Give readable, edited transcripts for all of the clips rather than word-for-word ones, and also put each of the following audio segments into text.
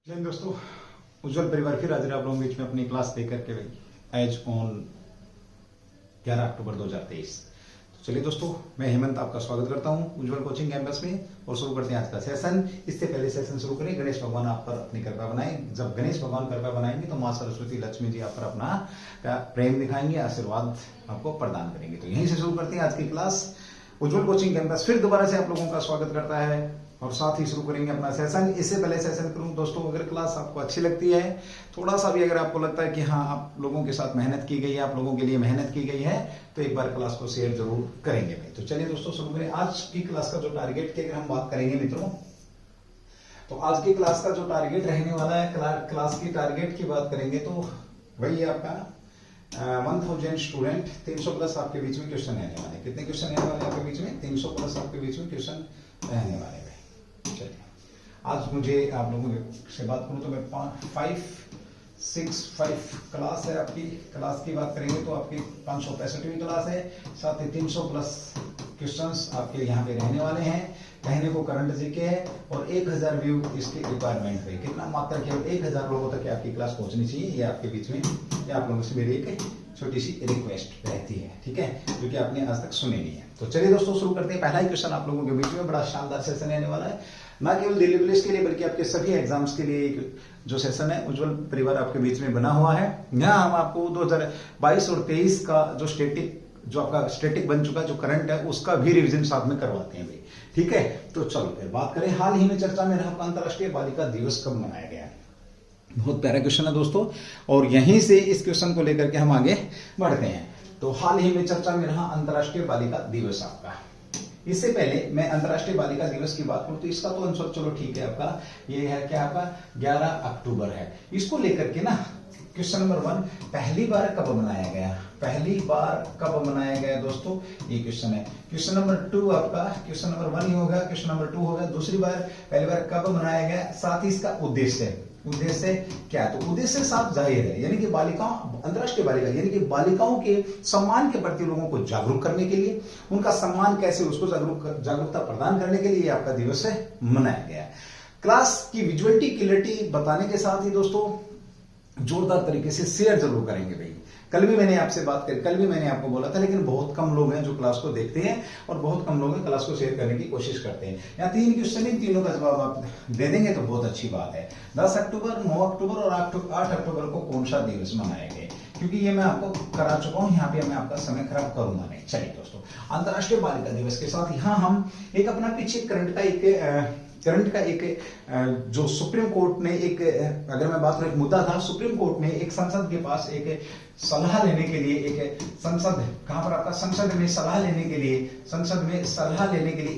जय हिंद दोस्तों, उज्जवल परिवार फिर हाजिर आप लोगों के बीच में अपनी क्लास लेकर के भाई एज ऑन 11 अक्टूबर 2023। तो चलिए दोस्तों, मैं हेमंत आपका स्वागत करता हूं उज्जवल कोचिंग कैंपस में और शुरू करते हैं आज का सेशन। इससे पहले सेशन शुरू करें, गणेश भगवान आप पर अपनी कृपा बनाएं। जब गणेश भगवान कृपा बनाएंगे तो माँ सरस्वती लक्ष्मी जी आप पर अपना प्रेम दिखाएंगे, आशीर्वाद आपको प्रदान करेंगे। तो यहीं से शुरू करते हैं आज की क्लास। उज्जवल कोचिंग कैंपस फिर दोबारा से आप लोगों का स्वागत करता है और साथ ही शुरू करेंगे अपना सेशन। इससे पहले सेशन करूं दोस्तों, अगर क्लास आपको अच्छी लगती है, थोड़ा सा भी अगर आपको लगता है कि हाँ आप लोगों के साथ मेहनत की गई है, आप लोगों के लिए मेहनत की गई है, तो एक बार क्लास को शेयर जरूर करेंगे भाई। तो चलिए दोस्तों शुरू करें। आज की क्लास का जो टारगेट की अगर हम बात करेंगे मित्रों, तो आज की क्लास का जो टारगेट रहने वाला है, क्लास की टारगेट की बात करेंगे तो वही आपका 1000 स्टूडेंट, 300 प्लस आपके बीच में क्वेश्चन रहने वाले। कितने क्वेश्चन रहने वाले आपके बीच में? 300 प्लस आपके बीच में क्वेश्चन रहने वाले। चलिए आज मुझे आप लोगों से बात करूं तो मैं 565 क्लास है आपकी। क्लास की बात करेंगे तो आपकी 565वीं क्लास है। साथ ही 300 प्लस क्वेश्चंस आपके यहाँ पे रहने वाले हैं। कहने को करंट जीके है और 1000 व्यू इसकी रिक्वायरमेंट है। कितना? मात्र केवल 1000 लोगों तक आपकी क्लास पहुंचनी चाहिए। ये आपके बीच में, ये आप लोगों से मेरी एक छोटी सी रिक्वेस्ट रहती है, ठीक है, जो कि आपने आज तक सुनी नहीं है। तो चलिए दोस्तों शुरू करते हैं। पहला ही क्वेश्चन आप लोगों के बीच में बड़ा शानदार सेशन रहने वाला है, ना केवल दिल्ली पुलिस के लिए बल्कि आपके सभी एग्जाम्स के लिए एक जो सेशन है उज्जवल परिवार आपके बीच में बना हुआ है। यहाँ हम आपको 2022 और 23 का जो आपका स्टैटिक बन चुका जो करंट है उसका भी रिवीजन साथ में करवाते हैं भाई, ठीक है। तो चलो फिर बात करें। हाल ही में चर्चा में रहा अंतर्राष्ट्रीय बालिका दिवस कब मनाया गया है? बहुत प्यारा क्वेश्चन है दोस्तों, और यहीं से इस क्वेश्चन को लेकर के हम आगे बढ़ते हैं। तो हाल ही में चर्चा में रहा अंतर्राष्ट्रीय बालिका दिवस आपका। इससे पहले मैं अंतर्राष्ट्रीय बालिका दिवस की बात करूं तो इसका तो आंसर चलो ठीक है, आपका ये है क्या, आपका 11 अक्टूबर है। इसको लेकर के ना क्वेश्चन नंबर 1, पहली बार कब मनाया गया? पहली बार कब मनाया गया दोस्तों, ये क्वेश्चन है। क्वेश्चन नंबर 2 आपका, क्वेश्चन नंबर 1 ही होगा, क्वेश्चन नंबर 2 होगा दूसरी बार, पहली बार कब मनाया गया, साथ ही इसका उद्देश्य क्या? तो उद्देश्य साफ जाहिर है, यानी कि बालिकाओं, अंतर्राष्ट्रीय बालिका यानी कि बालिकाओं के सम्मान के प्रति लोगों को जागरूक करने के लिए, उनका सम्मान कैसे, उसको जागरूकता प्रदान करने के लिए आपका दिवस मनाया गया। क्लास की विजुअलिटी क्लियरिटी बताने के साथ ही दोस्तों जोरदार तरीके से शेयर जरूर करेंगे भाई। कल भी मैंने आपको बोला था, लेकिन बहुत कम लोग हैं जो क्लास को देखते हैं और बहुत कम लोग हैं क्लास को शेयर करने की कोशिश करते हैं। यहाँ 3 क्वेश्चन है, तीनों का जवाब आप दे देंगे तो बहुत अच्छी बात है। 10 अक्टूबर, 9 अक्टूबर और 8 अक्टूबर को कौन सा दिवस मनाया गया? क्योंकि ये मैं आपको करा चुका हूं, यहाँ पे मैं आपका समय खराब करूंगा नहीं। चलिए दोस्तों, अंतर्राष्ट्रीय बालिका दिवस के साथ यहाँ हम एक अपना पीछे करंट का एक जो सुप्रीम कोर्ट ने एक, अगर मैं बात करूं, एक मुद्दा था, सुप्रीम कोर्ट ने एक संसद के पास एक सलाह लेने के लिए, एक संसद कहां पर आपका संसद में सलाह लेने के लिए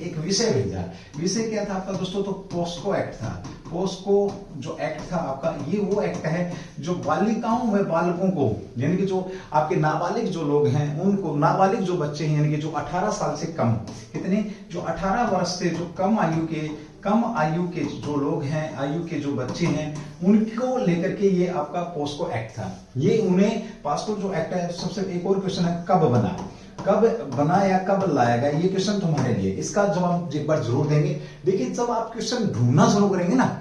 एक विषय भेजा। विषय क्या था आपका दोस्तों? तो पोस्को एक्ट था। पोस्को जो एक्ट था आपका, ये वो एक्ट है जो बालिकाओं व बालकों को, यानी कि जो आपके नाबालिग जो लोग हैं उनको, नाबालिग जो बच्चे हैं यानी कि जो 18 साल से कम, कितने, जो 18 वर्ष से जो कम आयु के जो लोग हैं, आयु के जो बच्चे हैं, उनको लेकर के ये आपका पोस्को एक्ट था। ये उन्हें पोस्को जो एक्ट है, सबसे एक और क्वेश्चन है, कब बना या कब लाया गया? ये क्वेश्चन तुम्हारे लिए, इसका जवाब एक बार जरूर देंगे। देखिए जब आप क्वेश्चन ढूंढना शुरू करेंगे ना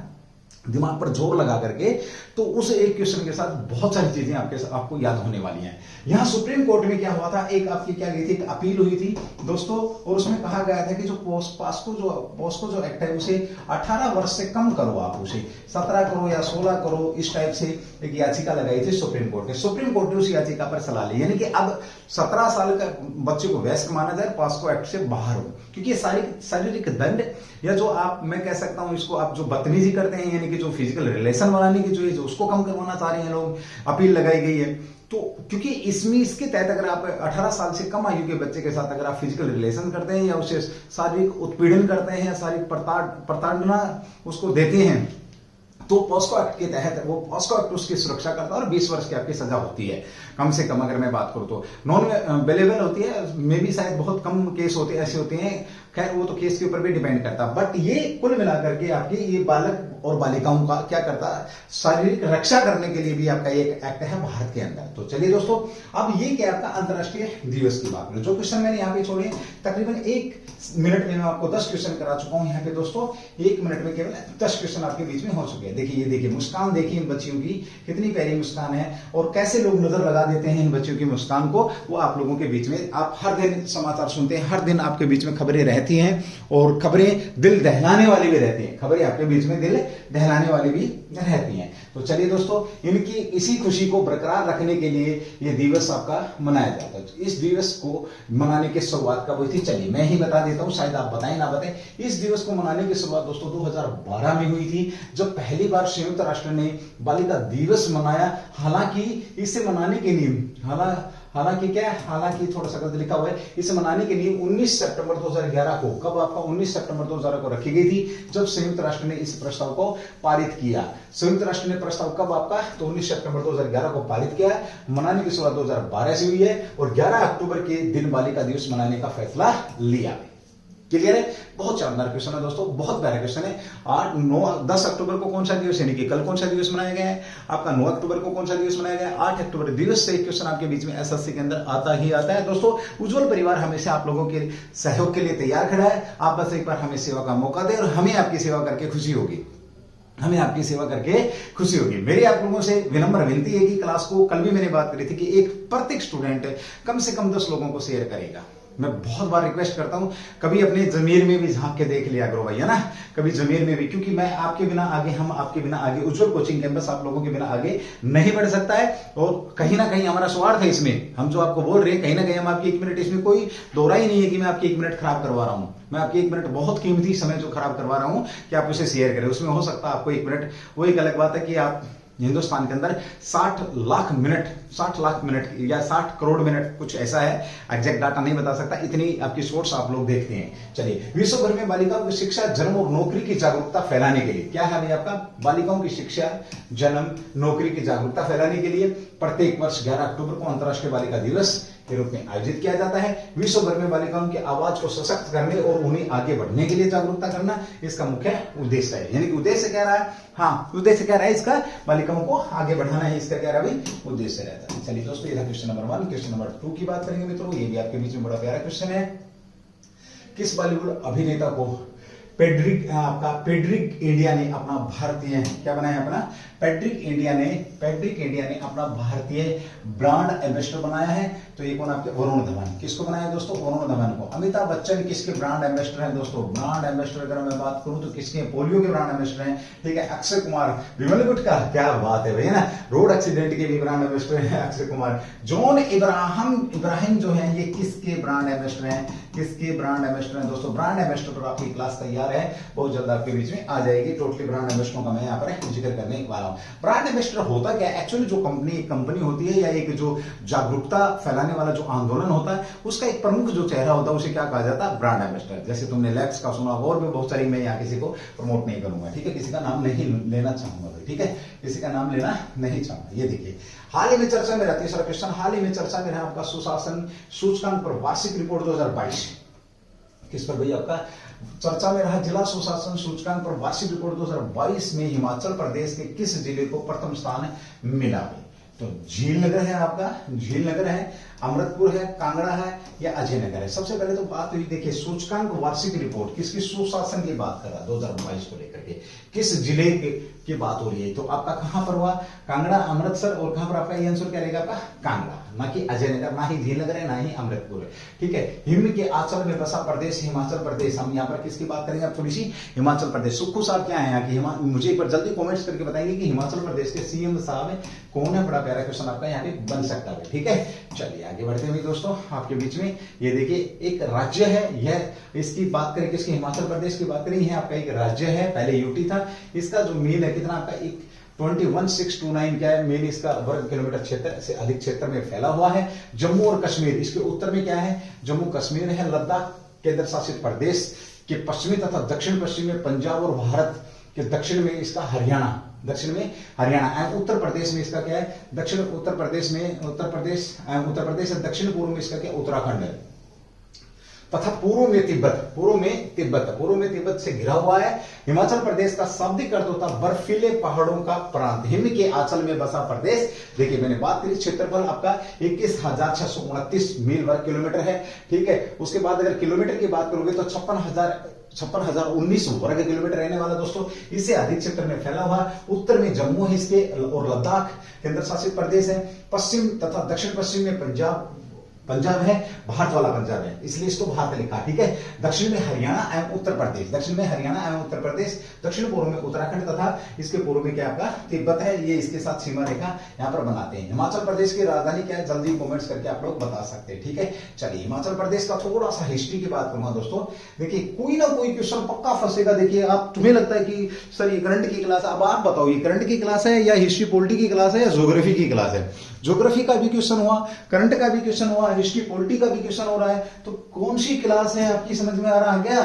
दिमाग पर जोर लगा करके, तो उस एक क्वेश्चन के साथ बहुत सारी चीजें आपको याद होने वाली हैं। यहां सुप्रीम कोर्ट में क्या हुआ था, एक आपकी क्या गई थी, एक अपील हुई थी दोस्तों, और उसमें कहा गया था कि जो पोस्को जो एक्ट है उसे 18 वर्ष से कम करो, आप उसे 17 करो या 16 करो, इस टाइप से एक याचिका लगाई थी सुप्रीम कोर्ट ने। सुप्रीम कोर्ट ने उस याचिका पर सलाह ली, यानी कि अब 17 साल का बच्चे को वयस्क माना जाए, पोस्को एक्ट से बाहर हो, क्योंकि ये शारीरिक दंड या जो आप, मैं कह सकता हूं इसको, आप जो बदतमीजी करते हैं यानी कि जो फिजिकल रिलेशन बनाने की जो उसको कम करवाना चाह रहे हैं लोग, अपील लगाई गई है। तो क्योंकि इसके तहत अगर आप 18 साल से कम आयु के बच्चे के साथ अगर आप फिजिकल रिलेशन करते हैं या उसे शारीरिक उत्पीड़न करते हैं या शारीरिक प्रताड़ना उसको देते हैं, तो पोस्को एक्ट के तहत वो पोस्को एक्ट उसकी सुरक्षा करता है और 20 वर्ष की आपकी सजा होती है कम से कम। अगर मैं बात करूं तो नॉन अवेलेबल होती है, मे भी शायद बहुत कम केस होते हैं, ऐसे होते हैं, खैर वो तो केस के ऊपर भी डिपेंड करता है। बट ये कुल मिलाकर के आपकी ये बालक और बालिकाओं का क्या करता है, शारीरिक रक्षा करने के लिए भी आपका एक एक्ट है भारत के अंदर। तो चलिए दोस्तों, अब ये क्या आपका अंतर्राष्ट्रीय दिवस की बात करें। जो क्वेश्चन मैंने यहाँ पे छोड़े तकरीबन 1 मिनट में मैं आपको 10 क्वेश्चन करा चुका हूँ यहाँ पे दोस्तों। 1 मिनट में केवल 10 क्वेश्चन आपके बीच में हो चुके हैं। देखिए, ये देखिए मुस्कान, देखिए इन बच्चियों की कितनी प्यारी मुस्कान है और कैसे लोग नजर लगा देते हैं इन बच्चियों की मुस्कान को। वो आप लोगों के बीच में, आप हर दिन समाचार सुनते हैं, हर दिन आपके बीच में खबरें रहती हैं और खबरें दिल दहलाने वाली भी रहती हैं, खबरें आपके बीच में दिल दहलाने वाली भी रहती हैं। तो चलिए दोस्तों, इनकी इसी खुशी को बरकरार रखने के लिए ये दिवस आपका मनाया जाता है। इस दिवस को मनाने की शुरुआत कब हुई थी, चलिए मैं ही बता देता हूं, शायद आप बताएं ना बताएं। इस दिवस को मनाने की शुरुआत दोस्तों 2012 में हुई थी, जब पहली बार संयुक्त राष्ट्र ने बालिका दिवस मनाया। हालांकि इसे मनाने के लिए हालांकि थोड़ा सा गलत लिखा हुआ है, इसे मनाने के लिए 19 सितंबर 2011 को, कब आपका 19 सितंबर 2011 को रखी गई थी, जब संयुक्त राष्ट्र ने इस प्रस्ताव को पारित किया। संयुक्त राष्ट्र ने प्रस्ताव कब आपका, तो 19 सितंबर 2011 को पारित किया। मनाने की शुरुआत 2012 से हुई है और 11 अक्टूबर के दिन बालिका दिवस मनाने का फैसला लिया। क्लियर है? बहुत शानदार क्वेश्चन है दोस्तों, बहुत प्यारा क्वेश्चन है। 10 अक्टूबर को कौन सा दिवस, यानी कि कल कौन सा दिवस मनाया गया है आपका, 9 अक्टूबर को कौन सा दिवस मनाया गया है, 8 अक्टूबर दिवस से क्वेश्चन आपके बीच में एसएससी के अंदर आता ही आता है। दोस्तों, उज्जवल परिवार हमेशा आप लोगों के सहयोग के लिए तैयार खड़ा है। आप बस एक बार हमें सेवा का मौका दें और हमें आपकी सेवा करके खुशी होगी, हमें आपकी सेवा करके खुशी होगी। मेरी आप लोगों से विनम्र विनती है कि क्लास को, कल भी मैंने बात करी थी कि एक प्रत्येक स्टूडेंट कम से कम 10 लोगों को शेयर करेगा। मैं बहुत बार रिक्वेस्ट करता हूं, कभी अपने जमीर में भी झांक के देख लिया करो भाई, है ना, कभी जमीर में भी, क्योंकि मैं आपके बिना आगे, हम आपके बिना आगे, उज्जवल कोचिंग कैंपस आप लोगों के बिना आगे नहीं बढ़ सकता है। और कहीं ना कहीं हमारा स्वार्थ है इसमें, हम जो आपको बोल रहे हैं कहीं ना कहीं हम आपकी 1 मिनट, इसमें कोई दोहरा ही नहीं है कि मैं आपकी 1 मिनट खराब करवा रहा हूं। मैं आपकी 1 मिनट बहुत कीमती समय जो खराब करवा रहा हूं कि आप उसे शेयर करें, उसमें हो सकता है आपको 1 मिनट, वो एक अलग बात है कि आप हिंदुस्तान के अंदर 60 लाख मिनट या 60 करोड़ मिनट, कुछ ऐसा है, एग्जैक्ट डाटा नहीं बता सकता, इतनी आपकी सोर्स आप लोग देखते हैं। चलिए, विश्व भर में बालिकाओं की शिक्षा, जन्म और नौकरी की जागरूकता फैलाने के लिए, क्या है भाई आपका, बालिकाओं की शिक्षा, जन्म, नौकरी की जागरूकता फैलाने के लिए प्रत्येक वर्ष 11 अक्टूबर को अंतर्राष्ट्रीय बालिका दिवस के रूप में आयोजित किया जाता है। विश्व भर में बालिकाओं की आवाज को सशक्त करने और उन्हें आगे बढ़ने के लिए जागरूकता करना इसका मुख्य उद्देश्य है। यानी कि उद्देश्य कह रहा है, हाँ उद्देश्य कह रहा है इसका, बालिकाओं को आगे बढ़ाना है, इसका कह रहा है भाई उद्देश्य रहता है। चलिए दोस्तों, ये था क्वेश्चन नंबर 1। क्वेश्चन नंबर 2 की बात करेंगे मित्रों, ये भी आपके बीच में बड़ा प्यारा क्वेश्चन है। किस बॉलीवुड अभिनेता को पेड्रिक इंडिया ने अपना भारतीय, क्या बनाया अपना, पेड्रिक इंडिया ने अपना भारतीय ब्रांड एम्बेसडर बनाया है? तो ये कौन आपके, वरुण धवन। किसको बनाया दोस्तों, वरुण धवन को। अमिताभ बच्चन किसके ब्रांड एम्बेसडर हैं दोस्तों, ब्रांड एम्बेसडर अगर मैं बात करूं तो किसके, पोलियो के ब्रांड एम्बेसडर हैं, ठीक है। अक्षय कुमार, विमल गुटका, क्या बात है भैया ना, रोड एक्सीडेंट के भी ब्रांड एम्बेसडर हैं अक्षय कुमार। जॉन इब्राहिम जो है ये किसके ब्रांड एम्बेसडर हैं, किसके ब्रांड एम्बेसडर हैं दोस्तों। ब्रांड एम्बेसडर पर आपकी क्लास तैयार है, बहुत जल्द आपके बीच में आ जाएगी। टोटली ब्रांड एम्बेसडरों का मैं यहाँ पर जिक्र करने वाला हूँ। ब्रांड एम्बेसडर होता क्या, एक्चुअली जो कंपनी होती है या एक जो जागरूकता फैलाने वाला जो आंदोलन होता है, उसका एक प्रमुख जो चेहरा होता है, उसे क्या कहा जाता है, ब्रांड एम्बेसडर। जैसे तुमने लैक्स का सुना, और भी बहुत सारी, मैं यहाँ किसी को प्रमोट नहीं करूंगा, ठीक है, किसी का नाम नहीं लेना चाहूंगा, ठीक है, किसी का नाम लेना नहीं चाहूंगा। ये देखिए, हाल ही में चर्चा में रहा, तीसरा क्वेश्चन, हाल ही में चर्चा में रहा आपका सुशासन सूचकांक पर वार्षिक रिपोर्ट 2022। किस पर भाई आपका चर्चा में रहा, जिला सुशासन सूचकांक पर वार्षिक रिपोर्ट 2022 में हिमाचल प्रदेश के किस जिले को प्रथम स्थान मिला? तो झील नगर है आपका, झील नगर है, अमृतपुर है, कांगड़ा है या अजय नगर है। सबसे पहले तो बात हुई, देखिए सूचकांक वार्षिक रिपोर्ट किसकी, सुशासन की बात कर रहा 2022 को लेकर के, किस जिले की बात हो रही है, तो आपका कहां पर हुआ, कांगड़ा, अमृतसर, और कहां पर आपका ये आंसर क्या रहेगा आपका, कांगड़ा, ना कि अजय नगर, ना ही झील नगर है, ना ही अमृतपुर है, ठीक है। हिम के आंचल में बसा प्रदेश हिमाचल प्रदेश, हम यहाँ पर किसकी बात करेंगे, आप थोड़ी सी हिमाचल प्रदेश। सुक्खू साहब क्या है यहाँ की, मुझे एक बार जल्दी कॉमेंट्स करके बताएंगे कि हिमाचल प्रदेश के सीएम साहब कौन है। बड़ा प्यारा क्वेश्चन आपका यहाँ पे बन सकता है, ठीक है। चलिए आगे बढ़ते हुए दोस्तों, आपके बीच में ये देखिए एक राज्य है, यह इसकी बात करें किसकी, हिमाचल प्रदेश की बात करें, यह आपका एक राज्य है, पहले यूटी था। इसका जो मील है कितना आपका, एक 21629 क्या है मील, इसका वर्ग किलोमीटर क्षेत्र से अधिक क्षेत्र में फैला हुआ है। जम्मू और कश्मीर, इसके उत्तर में क्या है, जम्मू कश्मीर है। लद्दाख केंद्र शासित प्रदेश के पश्चिमी तथा दक्षिण पश्चिम में पंजाब, और भारत के दक्षिण में इसका हरियाणा, दक्षिण में हरियाणा। उत्तर प्रदेश में इसका क्या है, दक्षिण उत्तर प्रदेश से दक्षिण पूर्व में इसका क्या, उत्तराखंड है। तथा पूर्व में तिब्बत से घिरा हुआ है। हिमाचल प्रदेश का शाब्दिक अर्थ होता है बर्फीले पहाड़ों का प्रांत, हिम के आंचल में बसा प्रदेश। देखिए मैंने बात करी, क्षेत्रफल आपका 21,629 मील वर्ग किलोमीटर है, ठीक है। उसके बाद अगर किलोमीटर की बात करोगे तो 56,019 वर्ग किलोमीटर रहने वाला दोस्तों। इससे अधिक क्षेत्र में फैला हुआ, उत्तर में जम्मू है इसके और लद्दाख केंद्र शासित प्रदेश है। पश्चिम तथा दक्षिण पश्चिम में पंजाब है, भारत वाला पंजाब है, इसलिए इसको भारत लिखा, ठीक है। दक्षिण में हरियाणा एवं उत्तर प्रदेश, दक्षिण पूर्व में उत्तराखंड तथा इसके पूर्व में क्या आपका तिब्बत है। ये इसके साथ सीमा रेखा यहाँ पर बनाते हैं। हिमाचल प्रदेश की राजधानी क्या है, जल्दी कमेंट्स करके आप लोग बता सकते हैं, ठीक है। चलिए हिमाचल प्रदेश का थोड़ा सा हिस्ट्री की बात करूंगा दोस्तों। देखिए कोई ना कोई क्वेश्चन पक्का फंसेगा। देखिए आप, तुम्हें लगता है कि सर ये करंट की क्लास है, अब आप बताओ ये करंट की क्लास है या हिस्ट्री पॉलिटी की क्लास है या ज्योग्राफी की क्लास है। ज्योग्राफी का भी क्वेश्चन हुआ, करंट का भी क्वेश्चन हुआ, हिस्ट्री पॉलिटी का भी क्वेश्चन हो रहा है, तो कौन सी क्लास है आपकी समझ में आ रहा है क्या?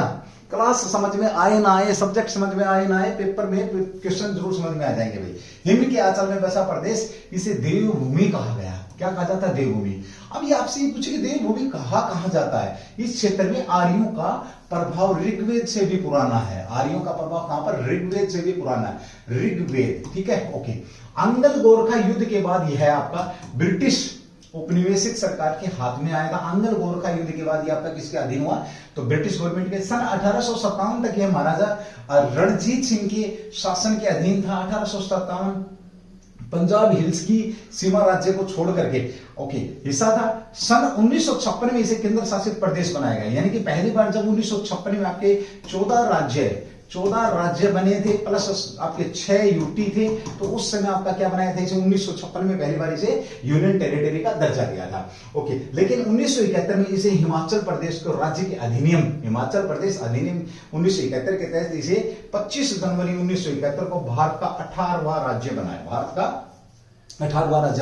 क्लास समझ में आए ना आए, सब्जेक्ट समझ में आए ना आए, पेपर में क्वेश्चन जरूर समझ में आ जाएंगे भाई। हिम के आंचल में बसा प्रदेश, इसे देवभूमि कहा गया। क्या कहा जाता है? देवभूमि। अब ये आपसे ये पूछे कि देवभूमि कहा जाता है? इस क्षेत्र में आर्यों का प्रभाव ऋग्वेद से भी पुराना है। आर्यों का प्रभाव कहां पर? ऋग्वेद से भी पुराना है, ऋग्वेद, ठीक है, ओके। अंगद गोरखा युद्ध के बाद यह है आपका ब्रिटिश उपनिवेशिक सरकार के हाथ में आएगा। अंगद गोरखा युद्ध के बाद ये आपका किसके अधीन हुआ? तो ब्रिटिश गवर्नमेंट के। सन 1857 तक यह महाराजा रणजीत सिंह के शासन के अधीन था। 1857 पंजाब हिल्स की सीमा राज्य को छोड़ करके ओके हिस्सा था। सन 1956 में इसे केंद्र शासित प्रदेश बनाया गया, यानी कि पहली बार जब 1956 में आपके 14 राज्य बने थे प्लस आपके 6 यूटी थे, तो उस समय आपका क्या बनाया था? इसे 1956 में पहली बार इसे यूनियन टेरिटरी का दर्जा दिया था, ओके। लेकिन 1971 में इसे हिमाचल प्रदेश को राज्य के अधिनियम, हिमाचल प्रदेश अधिनियम 1971 के तहत इसे 25 जनवरी 1971 को भारत का 18वां राज्य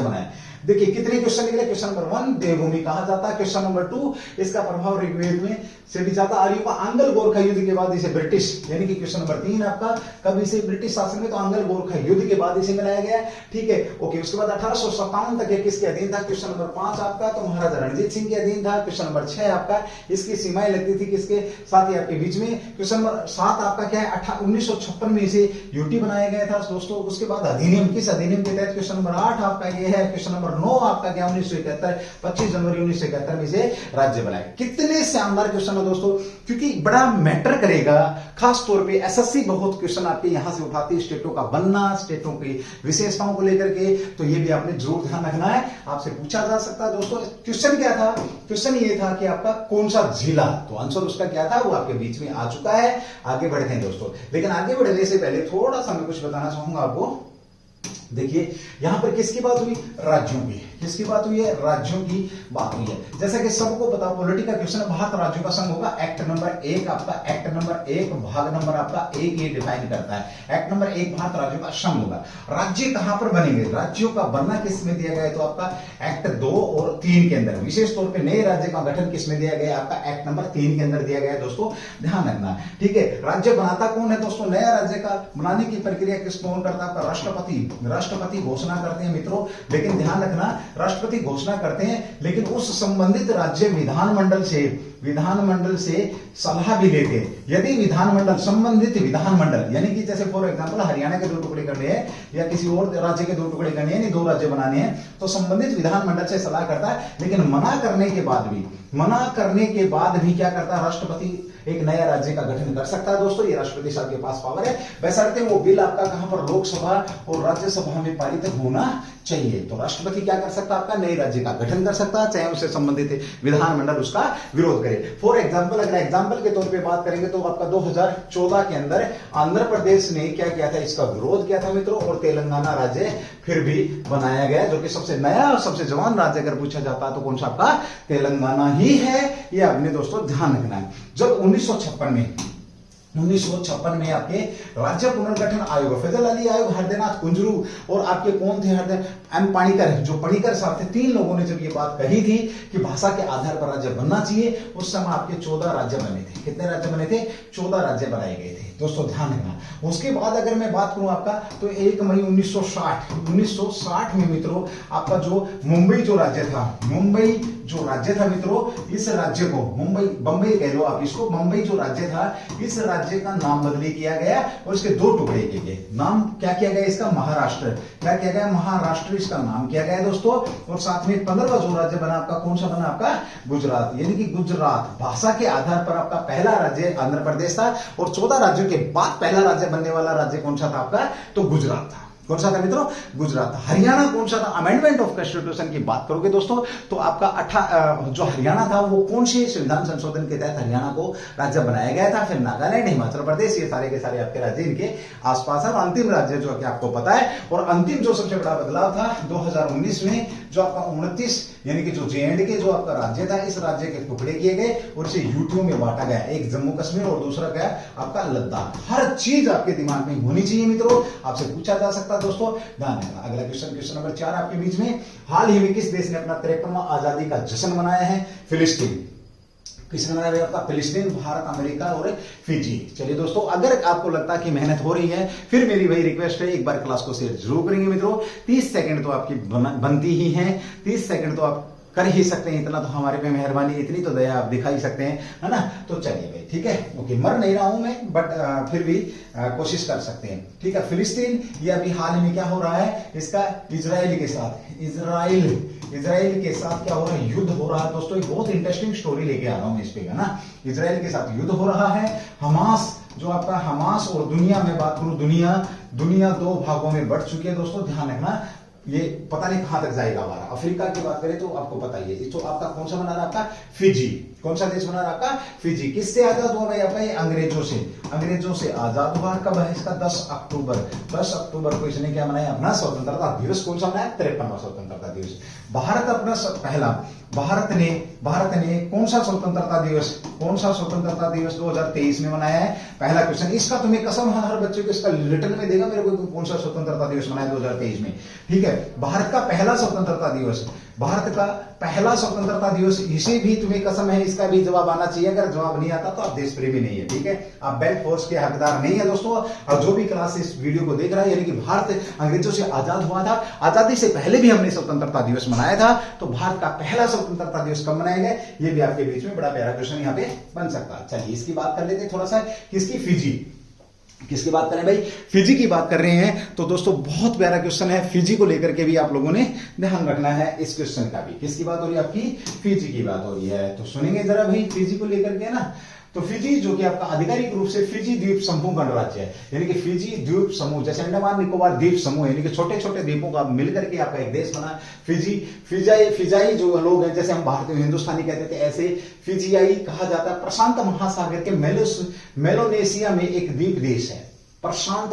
बनाया। देखिए कितने क्वेश्चन निकले। क्वेश्चन नंबर 1 देवभूमि कहा जाता है। क्वेश्चन नंबर 2 इसका प्रभाव ऋग्वेद में से भी जाता। आर्यों का अंगल गोरखा युद्ध के बाद इसे ब्रिटिश, यानी कि क्वेश्चन नंबर 3 आपका कब इसे ब्रिटिश शासन में, तो अंगल गोरखा युद्ध के बाद इसे मिलाया गया, ठीक है, ओके। उसके बाद 1857 तक किसके अधीन था? क्वेश्चन नंबर 5 आपका तो महाराजा रणजीत सिंह के अधीन था। क्वेश्चन नंबर 6 आपका इसकी सीमाएं लगती थी किसके साथ? ही आपके बीच में। क्वेश्चन नंबर 7 आपका क्या है? 1956 में इसे यूटी बनाया गया था दोस्तों। उसके बाद अधिनियम, किस अधिनियम के तहत? क्वेश्चन नंबर 8 आपका ये है। क्वेश्चन नंबर 9 आपका क्या? 1971 25 जनवरी 1971 में इसे राज्य बनाया। कितने शानदार क्वेश्चन है दोस्तों, क्योंकि बड़ा मैटर करेगा। खास तौर पे एसएससी बहुत क्वेश्चन आपके यहां से उठाती है, स्टेटों का बनना, स्टेटों की विशेषताओं को लेकर के, तो ये भी आपने जरूर ध्यान रखना है, आपसे पूछा जा सकता है दोस्तों। क्वेश्चन क्या था? क्वेश्चन ये था कि आपका कौन सा जिला, तो आंसर उसका क्या था वो आपके बीच में आ चुका है। आगे बढ़ते हैं दोस्तों, लेकिन आगे बढ़ने से पहले थोड़ा सा मैं कुछ बताना चाहूंगा आपको। देखिए यहां पर किसकी बात हुई? राज्यों की। किसकी बात हुई है? राज्यों की बात हुई है। जैसा कि सबको पता, पॉलिटिकल क्वेश्चन है, भारत राज्यों का संघ होगा। एक्ट नंबर 1 आपका, एक्ट नंबर 1 भाग नंबर आपका 1 ये डिफाइन करता है। एक्ट नंबर 1 भारत राज्यों का संघ होगा। राज्य कहां पर बनेंगे? राज्यों का बनना किस में दिया गया है? तो आपका एक्ट 2 और 3 के अंदर। विशेष तौर पर नए राज्य का गठन किस में दिया गया? आपका एक्ट नंबर 3 के अंदर दिया गया है दोस्तों, ध्यान रखना, ठीक है। राज्य बनाता कौन है दोस्तों? नया राज्य का बनाने की प्रक्रिया किस कौन करता है? आपका राष्ट्रपति घोषणा करते हैं मित्रों। लेकिन ध्यान रखना, राष्ट्रपति घोषणा करते हैं, लेकिन उस संबंधित राज्य विधानमंडल से सलाह भी लेते हैं। यदि संबंधित विधानमंडल, यानी कि जैसे फॉर एग्जांपल हरियाणा के 2 टुकड़े करने हैं या किसी और राज्य के 2 टुकड़े करने हैं, 2 राज्य बनाने हैं, तो संबंधित विधानमंडल से सलाह करता है। लेकिन मना करने के बाद भी क्या करता है? राष्ट्रपति एक नया राज्य का गठन कर सकता है दोस्तों। ये राष्ट्रपति साहब के पास पावर है, बशर्ते वो बिल आपका कहां पर लोकसभा और राज्यसभा में पारित होना चाहिए। तो राष्ट्रपति क्या कर सकता है? आपका नए राज्य का गठन कर सकता है, चाहे उससे संबंधित विधानमंडल उसका विरोध करे। फॉर एग्जाम्पल, अगर एग्जाम्पल के तौर पे बात करेंगे तो आपका 2014 के अंदर आंध्र प्रदेश ने क्या किया था? इसका विरोध किया था मित्रों, और तेलंगाना राज्य फिर भी बनाया गया, जो कि सबसे नया और सबसे जवान राज्य अगर पूछा जाता है तो कौन सा? आपका तेलंगाना ही है। ये आपने दोस्तों ध्यान रखना है। जब 1956 में आपके राज्य पुनर्गठन आयोग, फैजल अली आयोग, हरदेनाथ कुंजरू और आपके कौन थे? एम पाणिकर, जो पणिकर साहब थे, 3 लोगों ने जब ये बात कही थी कि भाषा के आधार पर राज्य बनना चाहिए, उस समय आपके 14 राज्य बने थे। कितने राज्य बने थे? 14 राज्य बनाए गए थे दोस्तों, ध्यान रखना। उसके बाद अगर मैं बात करूं आपका, तो 1 मई 1960 में मित्रों आपका जो मुंबई जो राज्य था, मुंबई जो राज्य था मित्रों, इस राज्य को मुंबई, बंबई कह लो आप इसको, बंबई जो राज्य था, इस राज्य का नाम बदली किया गया और इसके दो टुकड़े किए गए। नाम क्या किया गया इसका? महाराष्ट्र। क्या किया गया? महाराष्ट्र इसका नाम किया गया दोस्तों। और साथ में 15वां जो राज्य बना आपका, कौन सा बना आपका? गुजरात। यानी कि गुजरात भाषा के आधार पर आपका पहला राज्य आंध्र प्रदेश था और 14 राज्यों के बाद पहला राज्य बनने वाला राज्य कौन सा था आपका? तो गुजरात था। कौन सा था मित्रों? गुजरात। हरियाणा कौन सा था? अमेंडमेंट ऑफ कॉन्स्टिट्यूशन की बात करोगे दोस्तों तो आपका जो हरियाणा था वो कौन से संविधान संशोधन के तहत हरियाणा को राज्य बनाया गया था? फिर नागालैंड, हिमाचल प्रदेश, ये सारे के सारे आपके राज्य इनके आसपास है। और अंतिम राज्य जो कि आपको पता है, और अंतिम जो सबसे बड़ा बदलाव था 2019 में, जो आपका 29 यानी कि जो J&K जो आपका राज्य था, इस राज्य के टुकड़े किए गए और इसे यूटियों में बांटा गया। एक जम्मू कश्मीर और दूसरा क्या? आपका लद्दाख। हर चीज आपके दिमाग में होनी चाहिए मित्रों, आपसे पूछा जा सकता है दोस्तों, ध्यान रखना। अगला क्वेश्चन नंबर 4 आपके बीच में, हाल ही में किस देश ने अपना 53वां आजादी का जश्न मनाया है? फिलिस्तीन। किसने मनाया आपका? फिलिस्तीन, भारत, अमेरिका और फिजी। चलिए दोस्तों, अगर आपको लगता है कि मेहनत हो रही है, फिर मेरी वही रिक्वेस्ट है, एक बार क्लास को शेयर जरूर करेंगे मित्रों। 30 सेकंड तो आपकी बनती ही है, 30 सेकंड तो आप कर ही सकते हैं, इतना तो हमारे पे मेहरबानी, इतनी तो दया आप दिखा ही सकते हैं, है ना? तो चलिए भाई, ठीक है, ओके। मर नहीं रहा हूं मैं, बट फिर भी कोशिश कर सकते हैं, ठीक है। फिलिस्तीन ये अभी हाल ही में क्या हो रहा है इसका? इजराइल के साथ, इजराइल के साथ क्या हो रहा है? युद्ध हो रहा है दोस्तों। एक बहुत इंटरेस्टिंग स्टोरी लेके आ रहा हूं इस पे, है ना? इजराइल के साथ युद्ध हो रहा है। हमास जो आपका, हमास और दुनिया में बात करूं, दुनिया दो भागों में बढ़ चुकी है दोस्तों, ध्यान रखना। ये पता नहीं कहां तक जाएगा हमारा। अफ्रीका की बात करें तो आपको पता ही है, तो आपका कौन सा बना रहा आपका? फिजी। कौन सा देश बना रहा आपका? फिजी। किससे आजाद हुआ भाई आपका? ये अंग्रेजों से आजाद हुआ। कब है इसका? 10 अक्टूबर। 10 अक्टूबर को इसने क्या मनाया? अपना स्वतंत्रता दिवस। कौन सा मनाया? 53वां स्वतंत्रता दिवस। भारत अपना पहला, भारत ने कौन सा स्वतंत्रता दिवस 2023 में मनाया है? पहला क्वेश्चन इसका तुम्हें कसम है, हर बच्चे को इसका रिटर्न में देगा मेरे को, कौन सा स्वतंत्रता दिवस मनाया 2023 में, ठीक है? भारत का पहला स्वतंत्रता दिवस, इसे भी तुम्हें कसम है इसका भी जवाब आना चाहिए। अगर जवाब नहीं आता तो आप देश प्रेमी नहीं है, ठीक है? आप बेल्ट फोर्स के हकदार नहीं है दोस्तों। और जो भी क्लास इस वीडियो को देख रहा है, यानी कि भारत अंग्रेजों से आजाद हुआ था, आजादी से पहले भी हमने स्वतंत्रता दिवस मनाया था, तो भारत का पहला स्वतंत्रता दिवस कब मनाया गया? ये भी आपके बीच में बड़ा प्यारा क्वेश्चन यहाँ पे बन सकता है। चलिए इसकी बात कर लेते हैं थोड़ा सा। किसकी? फिजी। किसकी बात करें भाई? फिजी की बात कर रहे हैं। तो दोस्तों बहुत प्यारा क्वेश्चन है, फिजी को लेकर के भी आप लोगों ने ध्यान रखना है इस क्वेश्चन का भी। किसकी बात हो रही है? आपकी फिजी की बात हो रही है, तो सुनेंगे जरा भाई फिजी को लेकर के ना। तो फिजी जो कि आपका आधिकारिक रूप से फिजी द्वीप समूह गणराज्य है, यानी कि फिजी द्वीप समूह, जैसे अंडमान निकोबार द्वीप समूह, यानी कि छोटे छोटे द्वीपों का मिलकर के आपका एक देश बना। फिजाई जो लोग हैं, जैसे हम भारतीय हिंदुस्तानी कहते थे, ऐसे फिजियाई कहा जाता है। प्रशांत महासागर के मेलोनेशिया में एक द्वीप देश है। प्रशांत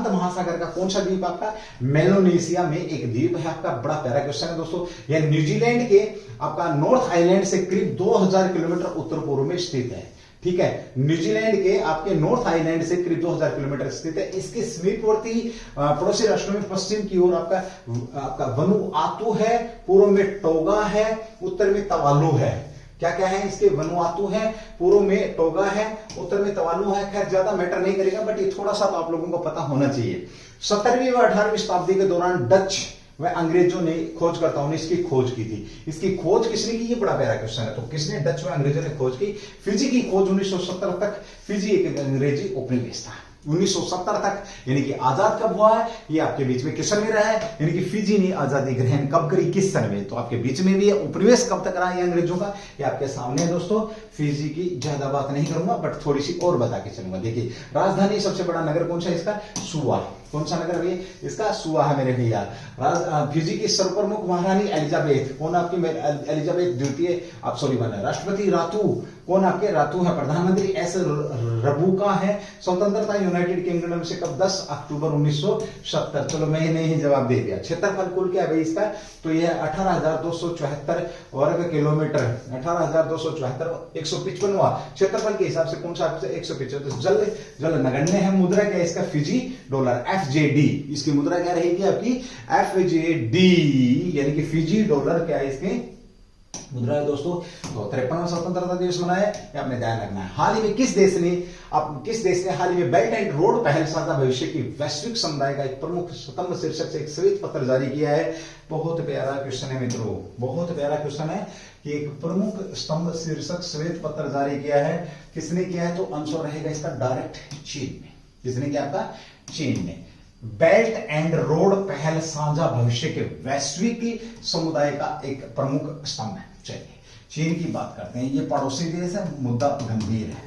महासागर का कौन सा द्वीप आपका? मेलोनेशिया में एक द्वीप है आपका। बड़ा प्यारा क्वेश्चन है दोस्तों। यह न्यूजीलैंड के आपका नॉर्थ आइलैंड से करीब 2000 किलोमीटर उत्तर पूर्व में स्थित है, ठीक है? न्यूजीलैंड के आपके नॉर्थ आइलैंड से करीब 2000 किलोमीटर स्थित है। इसके समीपवर्ती पड़ोसी राष्ट्रों में पश्चिम की ओर आपका वनुआतु है, पूर्व में टोगा है, उत्तर में तवालु है। क्या क्या है इसके? वनुआतु है, पूर्व में टोगा है, उत्तर में तवालु है। खैर ज्यादा मैटर नहीं करेगा, बट ये थोड़ा सा तो आप लोगों को पता होना चाहिए। 17वीं व 18वीं शताब्दी के दौरान डच व अंग्रेजों ने, खोजकर्ताओं ने इसकी खोज की थी। इसकी खोज किसने की? ये बड़ा प्यारा क्वेश्चन है। तो किसने? डच व अंग्रेजों ने खोज की। फिजी की खोज 1970 तक। फिजी एक अंग्रेजी उपनिवेश था 1970 तक, यानी कि आजाद कब हुआ है ये आपके बीच में क्वेश्चन में रहा है। यानी कि फिजी ने आजादी ग्रहण कब करी, किस सन में, तो आपके बीच में भी है। उपनिवेश कब तक रहा है अंग्रेजों का, ये आपके सामने है दोस्तों। फिजी की ज्यादा बात नहीं करूंगा, बट थोड़ी सी और बता के चलूंगा। देखिए राजधानी, सबसे बड़ा नगर कौन सा इसका? सुआ। कौन सा नगर है इसका? सुआ है मेरे भैया। फिजी की सर्वप्रमुख महारानी एलिजाबेथ, कौन आपकी? एलिजाबेथ द्वितीय, आप सॉरी बना। राष्ट्रपति रातू, कौन आपके? रातू है। प्रधानमंत्री एस रबुका है। स्वतंत्रता यूनाइटेड किंगडम से कब? 10 अक्टूबर 1970। चलो मैंने ही जवाब दे दिया। क्षेत्रफल कुल क्या है भाई इसका? तो यह 18,274 वर्ग किलोमीटर, 18,274, 155वां क्षेत्रफल के हिसाब से कौन सा? 175। जल नगण्य है। मुद्रा क्या है इसका? Fiji dollar, FJD। इसकी मुद्रा क्या रहेगी आपकी? FJD, यानी कि फिजी डॉलर क्या है इसके? मुद्रा है दोस्तों। तो 53वां स्वतंत्रता दिवस मनाया, ये आपने ध्यान रखना है। हाल ही में किस देश ने हाल ही में बेल्ट एंड रोड पहल साझा भविष्य की वैश्विक समुदाय का एक प्रमुख स्तंभ शीर्षक से एक श्वेत पत्र जारी किया है? बहुत प्यारा क्वेश्चन है मित्रों, बहुत प्यारा क्वेश्चन है कि एक प्रमुख स्तंभ शीर्षक श्वेत पत्र जारी किया है, किसने किया है? तो आंसर रहेगा इसका डायरेक्ट चीन ने। किसने किया? आपका चीन ने। बेल्ट एंड रोड पहल साझा भविष्य के वैश्विक समुदाय का एक प्रमुख स्तंभ है। चलिए चीन की बात करते हैं, ये पड़ोसी देश है, मुद्दा गंभीर है।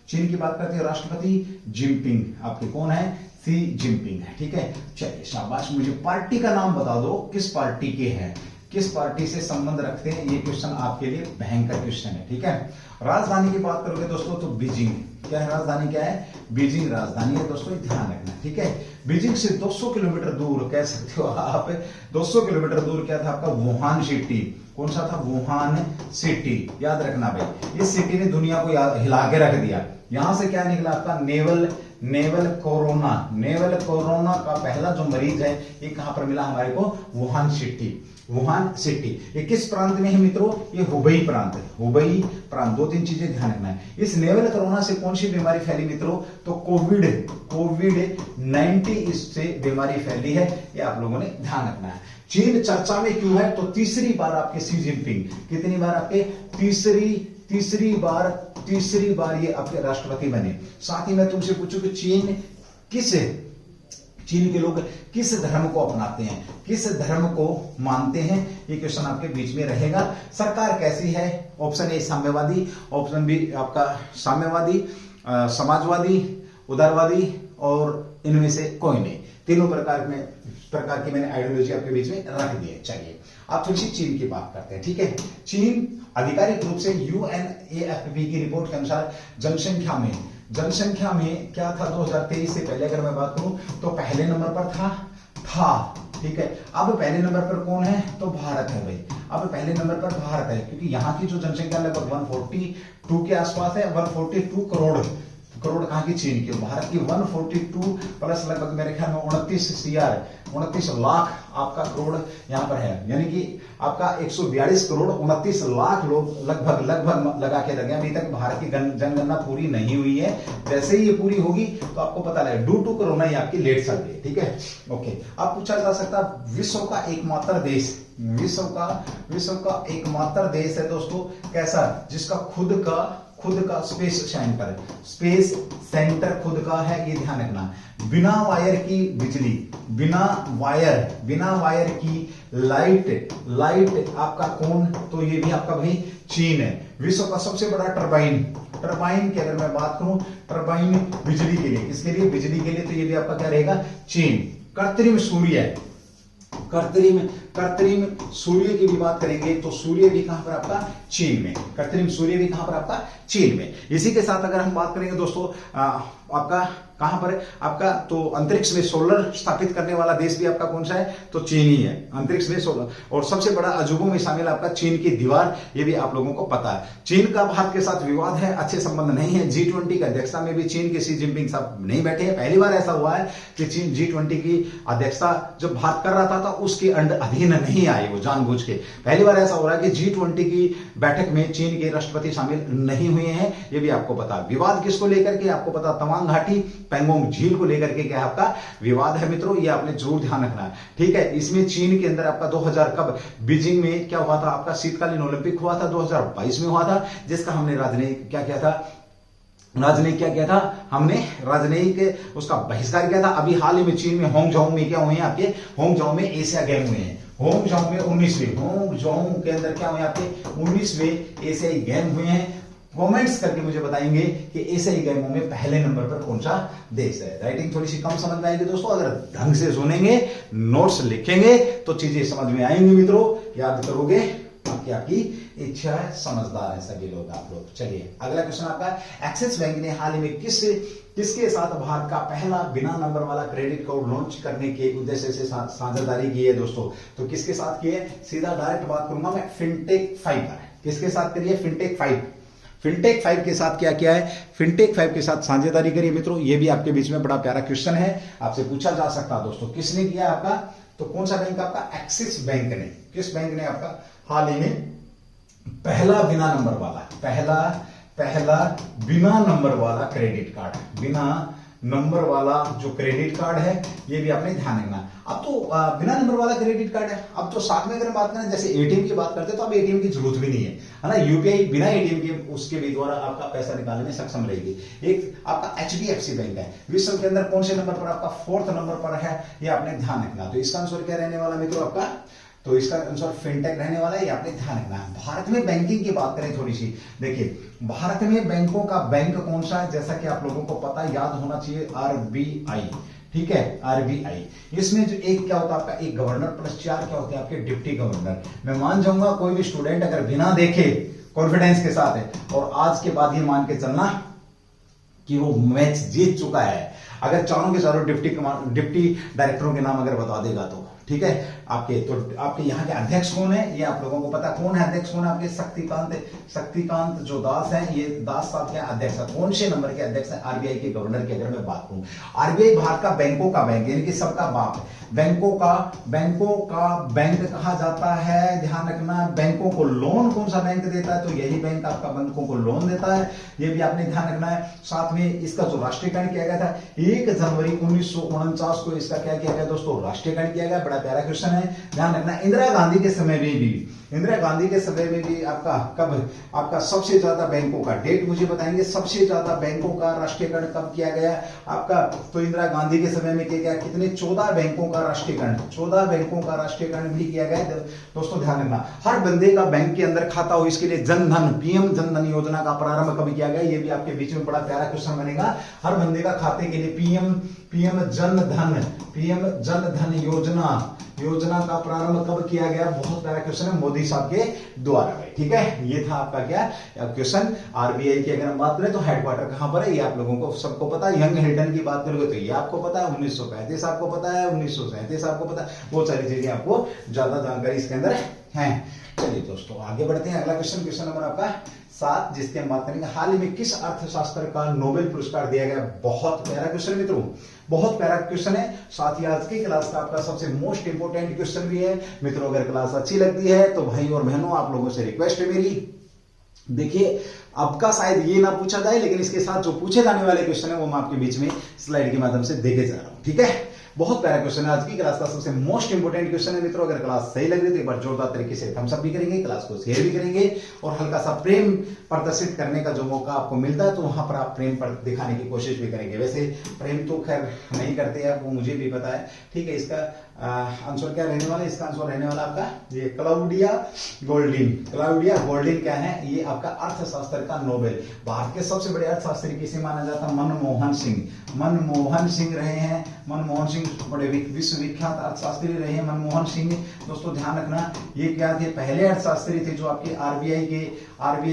चीन की बात करते हैं, राष्ट्रपति जिनपिंग, आपके कौन है? सी जिनपिंग है, ठीक है। चलिए शाबाश, मुझे पार्टी का नाम बता दो, किस पार्टी के हैं, किस पार्टी से संबंध रखते हैं? ये क्वेश्चन आपके लिए भयंकर क्वेश्चन है, ठीक है। राजधानी की बात करोगे दोस्तों तो बीजिंग, क्या है राजधानी? क्या है? बीजिंग राजधानी है दोस्तों, ध्यान रखना, ठीक है। बीजिंग से 200 किलोमीटर दूर कह सकते हो आप, 200 किलोमीटर दूर क्या था आपका? Wuhan city. कौन सा था? वुहान सिटी, याद रखना भाई। इस सिटी ने दुनिया को हिला के रख दिया। यहां से क्या निकला आपका? नेवल कोरोना का पहला जो मरीज है ये कहां पर मिला हमारे को? Wuhan city. ये किस प्रांत में है मित्रों? ये हुबई प्रांत है, हुबई प्रांत। 2-3 चीजें ध्यान रखना है। इस नेवल कोरोना से कौन सी बीमारी फैली मित्रों? तो कोविड-19 इससे बीमारी फैली है, ये आप लोगों ने ध्यान रखना है। चीन चर्चा में क्यों है? तो तीसरी बार आपके सी जिनपिंग, कितनी बार आपके? तीसरी बार ये आपके राष्ट्रपति बने। साथ ही मैं तुमसे पूछूं कि चीन के लोग किस धर्म को अपनाते हैं, किस धर्म को मानते हैं? ये क्वेश्चन आपके बीच में रहेगा। सरकार कैसी है? ऑप्शन ए साम्यवादी, ऑप्शन बी आपका साम्यवादी, समाजवादी, उदारवादी, और इनमें से कोई नहीं। तीनों प्रकार की मैंने आइडियोलॉजी आपके बीच में रख दी है। चलिए आप थोड़ी सी चीन की बात करते हैं, ठीक है। चीन आधिकारिक रूप से UNAFP की रिपोर्ट के अनुसार जनसंख्या में क्या था 2023 से पहले? अगर मैं बात करूं तो पहले नंबर पर था, ठीक है। अब पहले नंबर पर कौन है? तो भारत है भाई। अब पहले नंबर पर भारत है, क्योंकि यहाँ की जो जनसंख्या लगभग 142 के आसपास है। 142 करोड़ कहाँ की? चीन की। भारत की 142 प्लस लगभग मेरे ख्याल में 29 लाख आपका करोड़ यहाँ पर है, यानी कि आपका 142 करोड़ 29 लाख लोग लगभग लगा के लगे। अभी तक भारत की जनगणना पूरी नहीं हुई है, जैसे ही ये पूरी होगी तो आपको पता लगे। ड्यू टू कोरोना ये आपकी लेट चल रही है, ठीक है। ओके, अब पूछा जा सकता विश्व का एकमात्र देश है दोस्तों, कैसा? जिसका खुद का स्पेस सेंटर खुद का है, ये ध्यान रखना। बिना वायर की बिजली, बिना वायर की लाइट आपका कौन? तो ये भी आपका भाई चीन है। विश्व का सबसे बड़ा टरबाइन की अगर मैं बात करूं, टरबाइन बिजली के लिए, किसके लिए? बिजली के लिए, तो ये भी आपका क्या रहेगा? चीन। कृत्रिम सूर्य की भी बात करेंगे तो सूर्य भी कहां पर आपका? चीन में। कृत्रिम सूर्य भी कहां पर आपका? चीन में। इसी के साथ अगर हम बात करेंगे दोस्तों आपका कहां पर आपका? तो अंतरिक्ष में सोलर स्थापित करने वाला देश भी आपका कौन सा है? तो चीन ही है, अंतरिक्ष में सोलर। और सबसे बड़ा अजूबों में शामिल आपका चीन की दीवार, ये भी आप लोगों को पता है। चीन का भारत के साथ विवाद है, अच्छे संबंध नहीं है। G20 की अध्यक्षता में भी चीन के सी जिनपिंग साहब नहीं बैठे हैं। पहली बार ऐसा हुआ है कि चीन G20 की अध्यक्षता जब भारत कर रहा था उसके अधीन नहीं आए, वो जानबूझ के। पहली बार ऐसा हो रहा है कि G20 की बैठक में चीन के राष्ट्रपति शामिल नहीं हुए हैं, ये भी आपको पता। विवाद किसको लेकर के? आपको पता, तवांग घाटी, पैंगोंग झील को लेकर के क्या आपका विवाद है मित्रों, ये आपने जरूर ध्यान रखना है, ठीक है। इसमें चीन के अंदर आपका 2000 कब बीजिंग में क्या हुआ था? आपका शीतकालीन ओलंपिक हुआ था, 2022 में हुआ था, जिसका हमने राजनयिक क्या किया था? हमने राजनयिक उसका बहिष्कार किया था। अभी हाल ही में चीन में होंगझोंग में क्या हुए हैं आपके? होंगझोंग में एशिया गेम हुए हैं। होंगझोंग में 19वें के अंदर क्या हुए आपके? 19वें एशियाई गेम हुए हैं। कमेंट्स करके मुझे बताएंगे कि एशियाई गेमों में पहले नंबर पर कौन सा देश है। राइटिंग थोड़ी सी कम समझ में आएगी दोस्तों, अगर ढंग से सुनेंगे, नोट्स लिखेंगे तो चीजें समझ में आएंगी मित्रों, याद करोगे, आपकी इच्छा है, समझदार है सभी लोग आप लोग। चलिए अगला क्वेश्चन आपका, एक्सिस बैंक ने हाल ही में किसके साथ भारत का पहला बिना नंबर वाला क्रेडिट कार्ड लॉन्च करने के उद्देश्य से साझेदारी की है दोस्तों? तो किसके साथ की है? सीधा डायरेक्ट बात करूंगा मैं, फिनटेक 5 पर। किसके साथ करिए? फिनटेक 5 के साथ क्या किया है? फिनटेक 5 के साथ साझेदारी करिए मित्रों। ये भी आपके बीच में बड़ा प्यारा क्वेश्चन है, आपसे पूछा जा सकता है दोस्तों। किसने किया आपका? तो कौन सा बैंक? आपका एक्सिस बैंक ने। किस बैंक ने आपका हाल ही में पहला बिना नंबर वाला, पहला बिना नंबर वाला क्रेडिट कार्ड, बिना नंबर वाला जो क्रेडिट कार्ड है, ये भी आपने ध्यान रखना। अब तो बिना नंबर वाला क्रेडिट कार्ड है। अब तो साथ में अगर बात करें जैसे एटीएम की बात करते हैं, तो अब एटीएम की जरूरत भी नहीं है ना। यूपीआई बिना एटीएम के उसके भी द्वारा आपका पैसा निकालने में सक्षम रहेगी। एक आपका एचडीएफसी बैंक है, विश्व के अंदर कौन से नंबर पर, आपका 4th नंबर पर है, ये आपने ध्यान रखना। तो इसका आंसर क्या रहने वाला मित्रों आपका, तो इसका आंसर फिनटेक रहने वाला है, ये आपने ध्यान रखना है। भारत में बैंकिंग की बात करें थोड़ी सी, देखिए भारत में बैंकों का बैंक कौन सा है, जैसा कि आप लोगों को पता याद होना चाहिए, आरबीआई, ठीक है, आरबीआई। इसमें जो एक क्या होता है आपका, एक गवर्नर प्लस 4 क्या होते हैं आपके डिप्टी गवर्नर। मैं मान जाऊंगा कोई भी स्टूडेंट अगर बिना देखे कॉन्फिडेंस के साथ है और आज के बाद ये मान के चलना कि वो मैच जीत चुका है, अगर चारों के चारों डिप्टी डायरेक्टरों के नाम अगर बता देगा तो ठीक है। आपके यहाँ के अध्यक्ष कौन है, ये आप लोगों को पता कौन है अध्यक्ष, कौन है आपके शक्तिकांत जो दास हैं, ये दास साहब के अध्यक्ष है। कौन से नंबर के अध्यक्ष हैं, आरबीआई के गवर्नर की अगर मैं बात करूं। आरबीआई भारत का बैंकों का बैंक, यानी कि सबका बाप है। बैंकों का बैंक कहा जाता है, ध्यान रखना। बैंकों को लोन कौन सा बैंक देता है, तो यही बैंक आपका बैंकों को लोन देता है, ये भी आपने ध्यान रखना है। साथ में इसका जो राष्ट्रीयकरण किया गया था 1 जनवरी 1949 को, इसका क्या किया गया दोस्तों, राष्ट्रीयकरण किया गया। बड़ा प्यारा क्वेश्चन है, ध्यान रखना। इंदिरा गांधी के समय में भी आपका कब, आपका सबसे ज्यादा बैंकों का, डेट मुझे बताएंगे, सबसे ज्यादा बैंकों का राष्ट्रीयकरण कब किया गया आपका, तो इंदिरा गांधी के समय में किया गया। कितने, 14 बैंकों का राष्ट्रीयकरण, 14 बैंकों का राष्ट्रीयकरण भी किया गया। दोस्तों ध्यान रखना, हर बंदे का बैंक के अंदर खाता हो, इसके लिए जनधन, पीएम जनधन योजना का प्रारंभ कब किया गया, ये भी आपके बीच में बड़ा प्यारा क्वेश्चन बनेगा। हर बंदे का खाते के लिए पीएम जनधन योजना का प्रारंभ कब किया गया, बहुत प्यारा क्वेश्चन है, मोदी साहब के द्वारा, ठीक है। ये था आपका क्या क्वेश्चन। आरबीआई की अगर हम बात करें तो हेडक्वार्टर कहां पर है, ये आप लोगों को सबको पता है। यंग हिल्टन की बात करोगे तो ये आपको पता है, 1935 आपको पता है, 1937 आपको पता है, बहुत सारी चीजें आपको ज्यादा जानकारी इसके अंदर है। चलिए दोस्तों आगे बढ़ते हैं। अगला क्वेश्चन नंबर आपका 7, जिसके हम बात करेंगे, हाल ही में किस अर्थशास्त्र का नोबेल पुरस्कार दिया गया। बहुत प्यारा क्वेश्चन मित्रों, बहुत प्यारा क्वेश्चन है। साथ ही आज की क्लास का आपका सबसे मोस्ट इंपोर्टेंट क्वेश्चन भी है मित्रों। अगर क्लास अच्छी लगती है तो भाई और बहनों आप लोगों से रिक्वेस्ट है मेरी, देखिए आपका शायद ये ना पूछा जाए, लेकिन इसके साथ जो पूछे जाने वाले क्वेश्चन है वो मैं आपके बीच में स्लाइड के माध्यम से देके जा रहा हूं, ठीक है। बहुत प्यारा क्वेश्चन है, आज की क्लास का सबसे मोस्ट इंपोर्टेंट क्वेश्चन है मित्रों। अगर क्लास सही लग रही है तो एक बार जोरदार तरीके से थम्स अप भी करेंगे, क्लास को शेयर भी करेंगे, और हल्का सा प्रेम प्रदर्शित करने का जो मौका आपको मिलता है तो वहां पर आप प्रेम पर दिखाने की कोशिश भी करेंगे। वैसे प्रेम तो खैर नहीं करते हैं, वो मुझे भी पता है, ठीक है। इसका आंसर क्या रहने वाला है, इसका आंसर रहने वाला आपका ये क्लाउडिया गोल्डिन क्या है, ये आपका अर्थशास्त्र का नोबेल। भारत के सबसे बड़े अर्थशास्त्री किसे माना जाता है, मनमोहन सिंह रहे हैं। मनमोहन सिंह बड़े विश्वविख्यात अर्थशास्त्री रहे हैं मनमोहन सिंह। दोस्तों ध्यान रखना, ये क्या थे, पहले अर्थशास्त्री थे जो आपके आरबीआई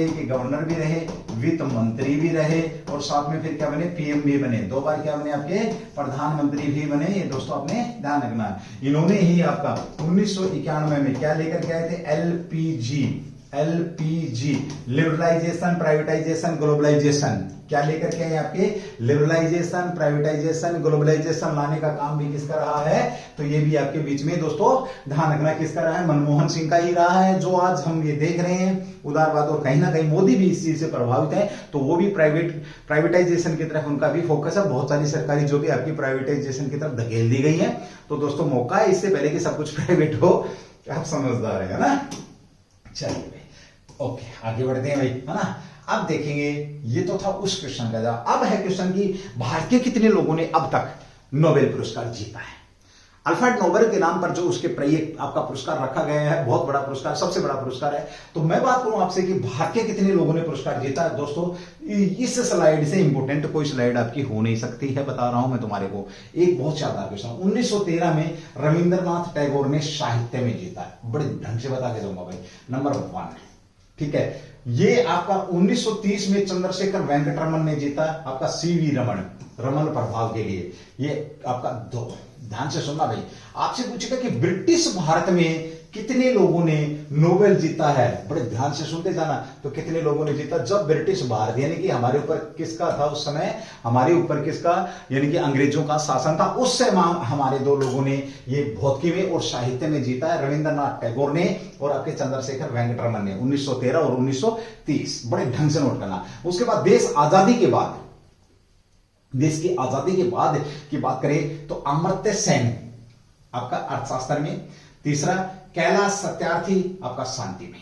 के गवर्नर भी रहे, वित्त मंत्री भी रहे, और साथ में फिर क्या बने, पीएम भी बने, 2 बार क्या बने आपके प्रधानमंत्री भी बने। ये दोस्तों आपने ध्यान रखना। इन्होंने ही आपका 1991 में क्या लेकर के आए थे, एलपीजी, लिबरलाइजेशन, प्राइवेटाइजेशन, ग्लोबलाइजेशन। क्या लेकर के आए आपके, लिबरलाइजेशन, प्राइवेटाइजेशन, ग्लोबलाइजेशन लाने का काम भी किसका रहा है, तो ये भी आपके बीच में दोस्तों ध्यान रखना किसका रहा है, मनमोहन सिंह का ही रहा है। जो आज हम ये देख रहे हैं उदारवाद, और कहीं ना कहीं मोदी भी इस चीज से प्रभावित है, तो वो भी प्राइवेटाइजेशन की तरफ उनका भी फोकस है। बहुत सारी सरकारी जो भी आपकी प्राइवेटाइजेशन की तरफ धकेल दी गई है, तो दोस्तों मौका है इससे पहले कि सब कुछ प्राइवेट हो, आप समझदार है ना। चलिए ओके आगे बढ़ते हैं भाई, है ना। अब देखेंगे, ये तो था उस क्वेश्चन का जवाब। अब है क्वेश्चन की, भारत के कितने लोगों ने अब तक नोबेल पुरस्कार जीता है। अल्फ्रेड नोबेल के नाम पर जो उसके प्रयोग आपका पुरस्कार रखा गया है, बहुत बड़ा पुरस्कार, सबसे बड़ा पुरस्कार है। तो मैं बात करूं आपसे कि भारत के कितने लोगों ने पुरस्कार जीता है। दोस्तों इस स्लाइड से इंपोर्टेंट कोई स्लाइड आपकी हो नहीं सकती है, बता रहा हूं मैं तुम्हारे को। एक बहुत शानदार क्वेश्चन, 1913 में रविंद्रनाथ टैगोर ने साहित्य में जीता है। बड़े ढंग से बता के जाऊंगा भाई। नंबर 1, ठीक है। ये आपका 1930 में चंद्रशेखर वेंकटरमन ने जीता, आपका सीवी रमन प्रभाव के लिए। ये आपका 2, ध्यान से सुनना भाई। आपसे पूछेगा कि ब्रिटिश भारत में कितने लोगों ने नोबेल जीता है, बड़े ध्यान से सुनते जाना, तो कितने लोगों ने जीता। जब ब्रिटिश भारत यानी कि हमारे ऊपर किसका था उस समय, हमारे ऊपर किसका, यानी कि अंग्रेजों का शासन था, उस समय हमारे दो लोगों ने ये भौतिकी में और साहित्य में जीता है, रविंद्रनाथ टैगोर ने और आपके चंद्रशेखर वेंकटरमन ने 1913 और 1930। बड़े ढंग से नोट करना। उसके बाद देश आजादी के बाद, देश की आजादी के बाद की बात करें तो अमर्त्य सेन आपका अर्थशास्त्र में, तीसरा कैलाश सत्यार्थी आपका शांति में।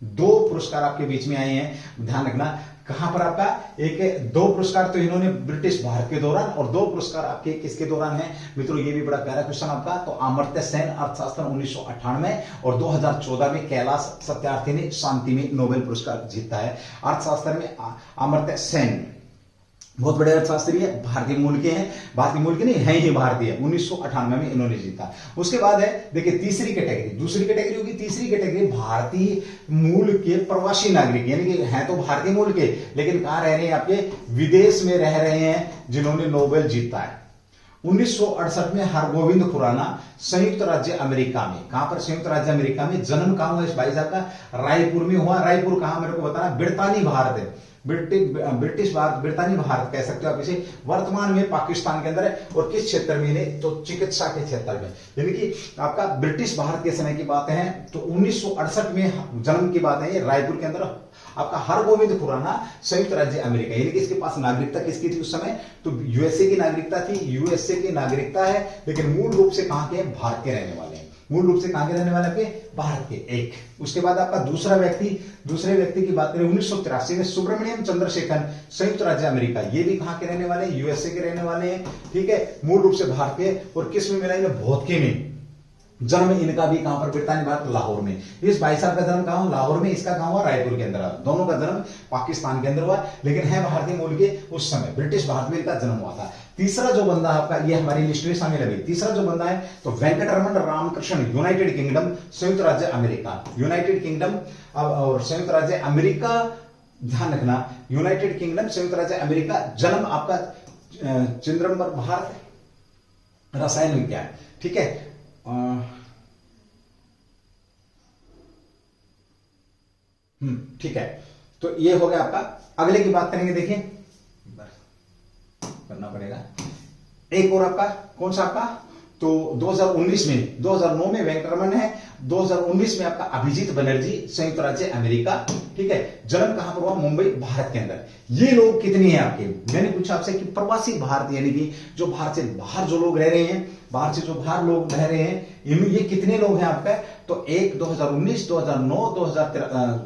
दो पुरस्कार आपके बीच में आए हैं, ध्यान रखना। कहां पर आपका एक दो पुरस्कार तो इन्होंने ब्रिटिश भारत के दौरान और दो पुरस्कार आपके किसके दौरान है मित्रों, ये भी बड़ा प्यारा क्वेश्चन आपका। तो अमर्त्य सेन अर्थशास्त्र 1998 और 2014 में कैलाश सत्यार्थी ने शांति में नोबेल पुरस्कार जीता है। अर्थशास्त्र में अमर्त्य सेन बहुत बड़े अर्थशास्त्री है, भारतीय मूल के हैं, भारतीय मूल के नहीं है ही भारतीय, 1998 में इन्होंने जीता। उसके बाद है देखिए तीसरी कैटेगरी, दूसरी कैटेगरी होगी, तीसरी कैटेगरी भारतीय मूल के प्रवासी नागरिक, यानी कि हैं तो भारतीय मूल के लेकिन कहां रह रहे हैं, आपके विदेश में रह रहे हैं, जिन्होंने नोबेल जीता है। 1968 में हरगोविंद खुराना संयुक्त राज्य अमेरिका में, कहां पर संयुक्त राज्य अमेरिका में, जन्म कहां हुआ इस भाई साहब का, रायपुर में हुआ। रायपुर कहां मेरे को बताना, ब्रितानी भारत है, ब्रिटिश भारत, ब्रितानी भारत कह सकते हो आप इसे, वर्तमान में पाकिस्तान के अंदर है। और किस क्षेत्र में, तो चिकित्सा के क्षेत्र में, यानी कि आपका ब्रिटिश भारत के समय की बात है। तो 1968 में जन्म की बात है, ये रायपुर के अंदर आपका हरगोविंद खुराना संयुक्त राज्य अमेरिका, यानी कि इसके पास नागरिकता किसकी थी उस समय, तो यूएसए की नागरिकता थी, यूएसए की नागरिकता है, लेकिन मूल रूप से कहां के, भारत के रहने वाले हैं, मूल रूप से कहां के रहने वाले आपके, भारत के। एक उसके बाद आपका दूसरे व्यक्ति की बात करें 1983 में सुब्रमण्यम चंद्रशेखर संयुक्त राज्य अमेरिका, ये भी कहां के रहने वाले हैं, यूएसए के रहने वाले हैं, ठीक है, मूल रूप से भारत के। और किस में मिला इन्हें, भौतिकी में। जन्म इनका भी कहां पर, ब्रितानी भारत, लाहौर में। इस भाई साहब का जन्म कहां हुआ, लाहौर में, इसका कहां हुआ, रायपुर के अंदर। दोनों का जन्म पाकिस्तान के अंदर हुआ, लेकिन है भारतीय मूल के, उस समय ब्रिटिश भारत में इनका जन्म हुआ था। तीसरा जो बंदा आपका, ये हमारी लिस्ट में शामिल है। तीसरा जो बंदा है तो वेंकटरमन रामकृष्ण, यूनाइटेड किंगडम संयुक्त राज्य अमेरिका, यूनाइटेड किंगडम और संयुक्त राज्य अमेरिका, ध्यान रखना, यूनाइटेड किंगडम संयुक्त राज्य अमेरिका। जन्म आपका चिदंबरम भारत, रसायन विज्ञान, ठीक है। ठीक है, तो ये हो गया आपका। अगले की बात करेंगे, देखिए करना पड़ेगा एक और आपका, कौन सा आपका, तो 2019 में, 2009 में वेंकटरमन है, 2019 में आपका अभिजीत बनर्जी संयुक्त राज्य अमेरिका, ठीक है। जन्म कहां पर हुआ, मुंबई भारत के अंदर। ये लोग कितने हैं आपके, मैंने पूछा आपसे कि प्रवासी भारत, यानी कि जो भारत से बाहर जो लोग रह रहे हैं, बाहर से जो बाहर लोग रह रहे हैं, ये कितने लोग हैं आपका, तो एक 2019, 2009,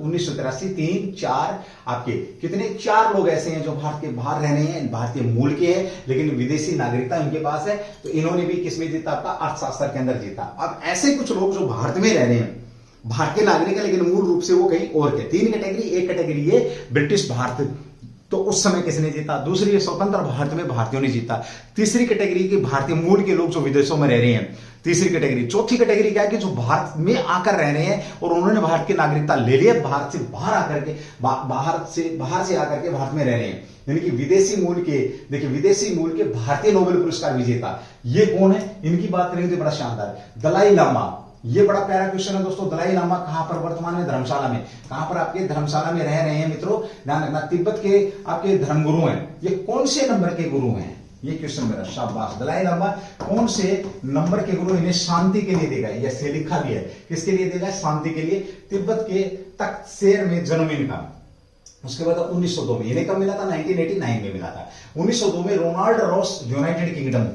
1983, 3, 4 आपके कितने, 4 लोग ऐसे हैं जो भारत के बाहर रह रहे हैं, भारतीय मूल के हैं, लेकिन विदेशी नागरिकता इनके पास है। तो इन्होंने भी किसमें जीता, आपका अर्थशास्त्र के अंदर जीता। अब ऐसे कुछ लोग जो भारत में रह रहे हैं, भारत के नागरिक है, लेकिन मूल रूप से वो कहीं और के। 3 कैटेगरी, एक कैटेगरी ये ब्रिटिश भारत, तो उस समय किसने जीता, दूसरी स्वतंत्र भारत में भारतीयों ने जीता। तीसरी कैटेगरी के भारतीय मूल के लोग जो विदेशों में रह रहे हैं, तीसरी कैटेगरी। चौथी कैटेगरी क्या है कि जो भारत में आकर रह रहे हैं और उन्होंने भारत की नागरिकता ले ली है, भारत से बाहर आकर के, बाहर से आकर के भारत में रह रहे हैं, यानी कि विदेशी मूल के। देखिए विदेशी मूल के भारतीय नोबेल पुरस्कार विजेता ये कौन है, इनकी बात करेंगे तो बड़ा शानदार, दलाई लामा। ये बड़ा प्यारा क्वेश्चन है दोस्तों। दलाई लामा कहां पर, वर्तमान में धर्मशाला में, कहां पर आपके धर्मशाला में रह रहे हैं मित्रों, ध्यान रखना। तिब्बत के आपके धर्मगुरु हैं। ये कौन से नंबर के गुरु हैं, ये क्वेश्चन मेरा, शाबाश। दलाई लामा कौन से नंबर के गुरु, इन्हें शांति के लिए देगा, ये लिखा भी है, किसके लिए देगा, शांति के लिए। तिब्बत के तख्त शेर में जन्म इनका। उसके बाद 1902 में, इन्हें कब मिला था, 1989 में मिला था। 1902 में रोनाल्ड रॉस यूनाइटेड किंगडम,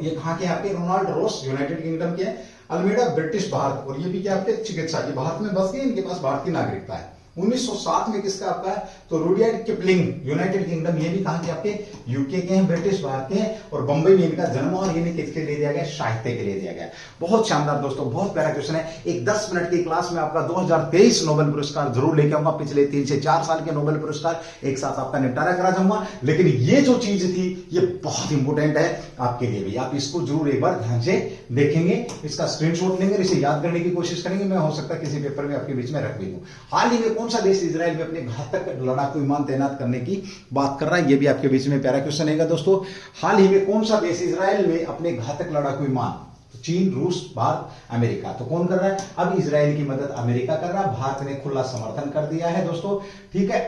ये कहां के आपके, रोनाल्ड रॉस यूनाइटेड किंगडम के। अल्मेडा ब्रिटिश भारत, और ये भी क्या आपके चिकित्सा के, भारत में बस गए, इनके पास भारत की नागरिकता है। 1907 में किसका आपका है, तो रुडियार्ड किपलिंग यूनाइटेड किंगडम, ये भी कहां के आपके, यूके के हैं, ब्रिटिश भारत के हैं। और बंबई में इनका जन्म हुआ, इन्हें किसके लिए दिया गया, साहित्य के लिए दिया गया। बहुत शानदार दोस्तों, बहुत प्यारा क्वेश्चन है। एक 10 मिनट की क्लास में आपका 2023 नोबेल पुरस्कार जरूर लेके आऊंगा। पिछले 3 से 4 साल के नोबेल पुरस्कार एक साथ आपका निपटारा करा जाऊंगा। लेकिन ये जो चीज थी ये बहुत इंपॉर्टेंट है आपके लिए भी, आप इसको जरूर एक बार ध्यान से देखेंगे, इसका स्क्रीनशॉट लेंगे, इसे याद करने की कोशिश करेंगे। मैं हो सकता है किसी पेपर में आपके बीच में रख भी दूं। हाल ही में कौन सा देश इजराइल में अपने घातक लड़ाकू विमान तैनात करने की बात कर रहा है, ये भी आपके बीच में प्यारा क्वेश्चन है दोस्तों। हाल ही में कौन सा देश इजराइल में अपने घातक लड़ाकू विमान तो चीन, रूस, भारत, अमेरिका। तो कौन कर रहा है? अब इजराइल की मदद अमेरिका कर रहा है, भारत ने खुला समर्थन कर दिया है दोस्तों, ठीक है।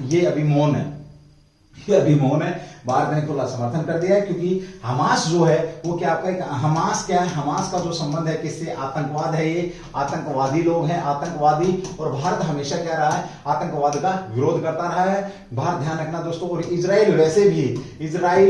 ये अभी मौन है, भारत ने खुला समर्थन कर दिया है, क्योंकि हमास जो है वो क्या आपका, हमास क्या है, हमास का जो संबंध है किससे? आतंकवाद है, ये आतंकवादी लोग हैं, आतंकवादी। और भारत हमेशा क्या रहा है? आतंकवाद का विरोध करता रहा है भारत, ध्यान रखना दोस्तों। और इजराइल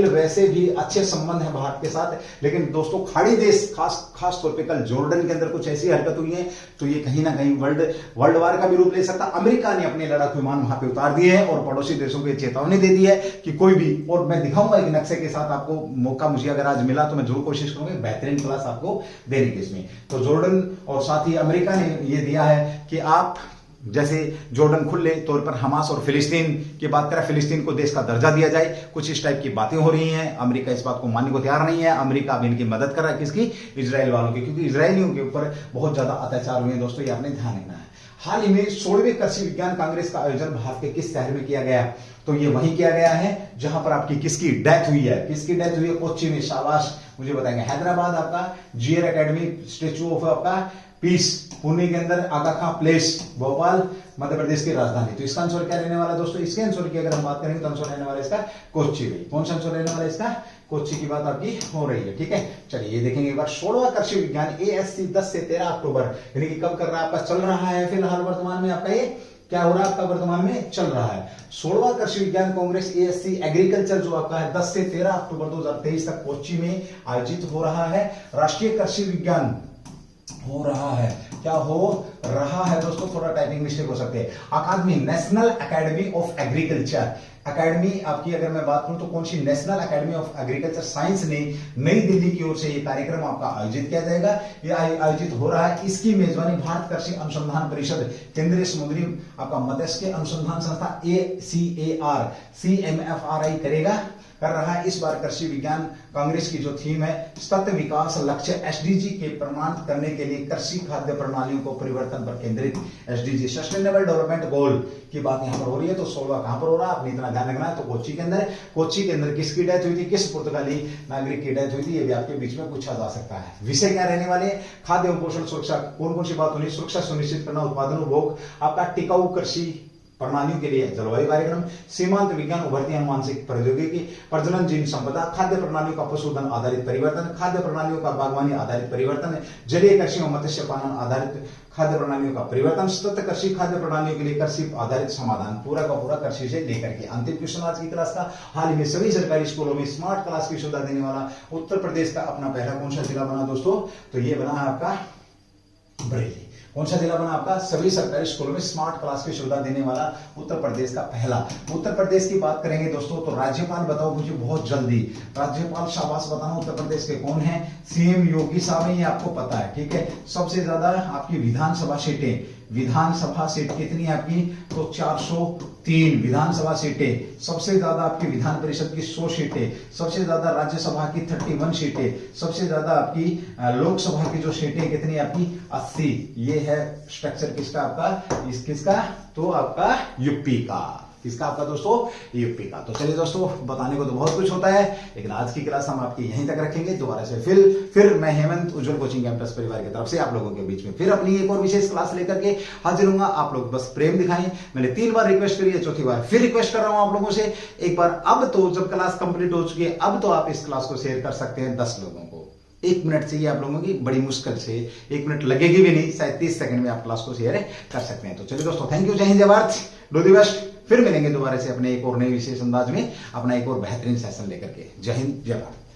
वैसे भी अच्छे संबंध है भारत के साथ, लेकिन दोस्तों खाड़ी देश, खास तौर पे कल जॉर्डन के अंदर कुछ ऐसी हरकत हुई है, तो ये कहीं ना कहीं वर्ल्ड वार का भी रूप ले सकता। अमेरिका ने अपने लड़ाकू विमान वहां पे उतार दिए हैं और पड़ोसी देशों को चेतावनी दे दी है कि कोई भी, और मैं दिखाऊंगा एक नक्शे के साथ, आपको मौका मुझे अगर आज मिला तो मैं जरूर कोशिश करूंगा बेहतरीन क्लास आपको देने की इसमें। तो जॉर्डन और साथ ही अमेरिका ने ये दिया है कि आप जैसे जॉर्डन खुले तौर पर हमास और फिलिस्तीन की बात करें, फिलिस्तीन को देश का दर्जा दिया जाए, कुछ इस टाइप की बातें हो रही हैं। अमेरिका इस बात को मानने को तैयार नहीं है। अमेरिका अब इनकी मदद कर रहा है, किसकी? इजराइल वालों की, क्योंकि इजरायलियों के ऊपर बहुत ज्यादा अत्याचार हुए हैं दोस्तों, ये आपने ध्यान रखना है। हाल ही में 16वें कृषि विज्ञान कांग्रेस का आयोजन भारत के किस शहर में किया गया? तो ये वहीं किया गया है जहां पर आपकी किसकी डेथ हुई है? किसकी डेथ हुई है? कोच्चि में। शाबाश, मुझे बताएंगे। हैदराबाद आपका जीआर एकेडमी, स्टेच्यू ऑफ आपका पीस पुणे के अंदर, आगा खां प्लेस भोपाल मध्य प्रदेश की राजधानी। तो इसका आंसर क्या रहने वाला है दोस्तों? इसके आंसर की अगर हम बात करेंगे तो आंसर रहने वाला इसका कोच्चि में। कौन सा आंसर रहने वाला इसका? कोच्चि की बात आपकी हो रही है, ठीक है। चलिए ये देखेंगे एक बार। 16वां कृषि विज्ञान एएससी 10 से 13 अक्टूबर, यानी कि कब कर रहा है? आपका चल रहा है फिलहाल वर्तमान में, आपका ये क्या हो रहा है? आपका वर्तमान में चल रहा है 16वां कृषि विज्ञान कांग्रेस एएससी एग्रीकल्चर, जो आपका है 10 से 13 अक्टूबर 2023 तक कोच्चि में आयोजित हो रहा है। राष्ट्रीय कृषि विज्ञान हो रहा है, क्या हो रहा है दोस्तों? थोड़ा टाइपिंग मिस्टेक हो सकते हैं। अकादमी, national academy of agriculture academy आपकी अगर मैं बात करूं तो कौन सी? National academy of agriculture science ने नई दिल्ली की ओर से ये कार्यक्रम आपका आयोजित किया जाएगा। ये आयोजित हो रहा है, इसकी मेजबानी भारत कृषि अनुसंधान परिषद, केंद्रीय समुद्री आपका मत्स्य अनुसंधान संस्था ACAR CMFRI कर रहा है। इस बार कृषि विज्ञान कांग्रेस की जो थीम है, सतत विकास लक्ष्य SDG के प्रमाणित करने के लिए कृषि खाद्य प्रणालियों को परिवर्तन पर केंद्रित, SDG सस्टेनेबल डेवलपमेंट गोल की बात यहां पर हो रही है। तो 16 कहां पर हो रहा है? आपने इतना ध्यान रखना है। तो कोच्चि के अंदर किसकी डेथ हुई थी? किस पुर्तगाली नागरिक की डेथ हुई थी? ये भी आपके बीच में पूछा जा सकता है। विषय क्या रहने वाले? खाद्य एवं पोषण सुरक्षा। कौन कौन सी बात होनी? सुरक्षा सुनिश्चित करना, उत्पादन उपभोग, आपका टिकाऊ कृषि प्रणालियों के लिए जलवायु कार्यक्रम, सीमांत विज्ञान, उभरती अनुवांशिक प्रौद्योगिकी, प्रजनन जीन संपदा, खाद्य प्रणालियों का पशुधन आधारित परिवर्तन, खाद्य प्रणालियों का बागवानी आधारित परिवर्तन, जलीय कृषि और मत्स्य पालन आधारित खाद्य प्रणालियों का परिवर्तन, सतत कृषि खाद्य प्रणालियों के लिए कृषि आधारित समाधान, पूरा का पूरा कृषि से लेकर के। अंतिम क्वेश्चन आज की क्लास का, हाल ही में सभी सरकारी स्कूलों में स्मार्ट क्लास की सुविधा देने वाला उत्तर प्रदेश का अपना पहला कौन सा जिला बना दोस्तों? तो ये बना है आपका बरेली। कौन सा जिला बना आपका? सभी सरकारी स्कूलों में स्मार्ट क्लास की सुविधा देने वाला उत्तर प्रदेश का पहला। उत्तर प्रदेश की बात करेंगे दोस्तों तो राज्यपाल बताओ मुझे बहुत जल्दी, राज्यपाल शाबाश बताना उत्तर प्रदेश के कौन है? CM योगी साहब है, ये आपको पता है, ठीक है। सबसे ज्यादा आपकी विधानसभा सीटें, विधानसभा सीट कितनी है आपकी? तो 403 विधानसभा सीटें। सबसे ज्यादा आपकी विधान परिषद की 100 सीटें, सबसे ज्यादा राज्यसभा की 31 सीटें, सबसे ज्यादा आपकी लोकसभा की जो सीटें कितनी आपकी? 80। ये है स्ट्रक्चर किसका आपका? किसका? तो आपका यूपी का। किसका? आपका दोस्तों यूपी का। तो चलिए दोस्तों, बताने को तो बहुत कुछ होता है, लेकिन आज की क्लास हम आपकी यहीं तक रखेंगे। दोबारा से फिर मैं हेमंत उज्जवल कोचिंग कैंपस परिवार की तरफ से आप लोगों के बीच में फिर अपनी एक और विशेष क्लास लेकर के हाजिर होऊंगा। आप लोग बस प्रेम दिखाएं। मैंने 3 बार रिक्वेस्ट करी है, चौथी बार फिर रिक्वेस्ट कर रहा हूं आप लोगों से एक बार। अब तो जब क्लास कंप्लीट हो चुकी है, अब तो आप इस क्लास को शेयर कर सकते हैं 10 लोगों को। 1 मिनट चाहिए आप लोगों की, बड़ी मुश्किल से 1 मिनट लगेगी भी नहीं, शायद 30 सेकंड में आप क्लास को शेयर कर सकते हैं। तो चलिए दोस्तों, थैंक यू, जय हिंद, जय भारत, डू दी बेस्ट। फिर मिलेंगे दोबारा से अपने एक और नए विशेष अंदाज में, अपना एक और बेहतरीन सेशन लेकर के। जय हिंद, जय भारत।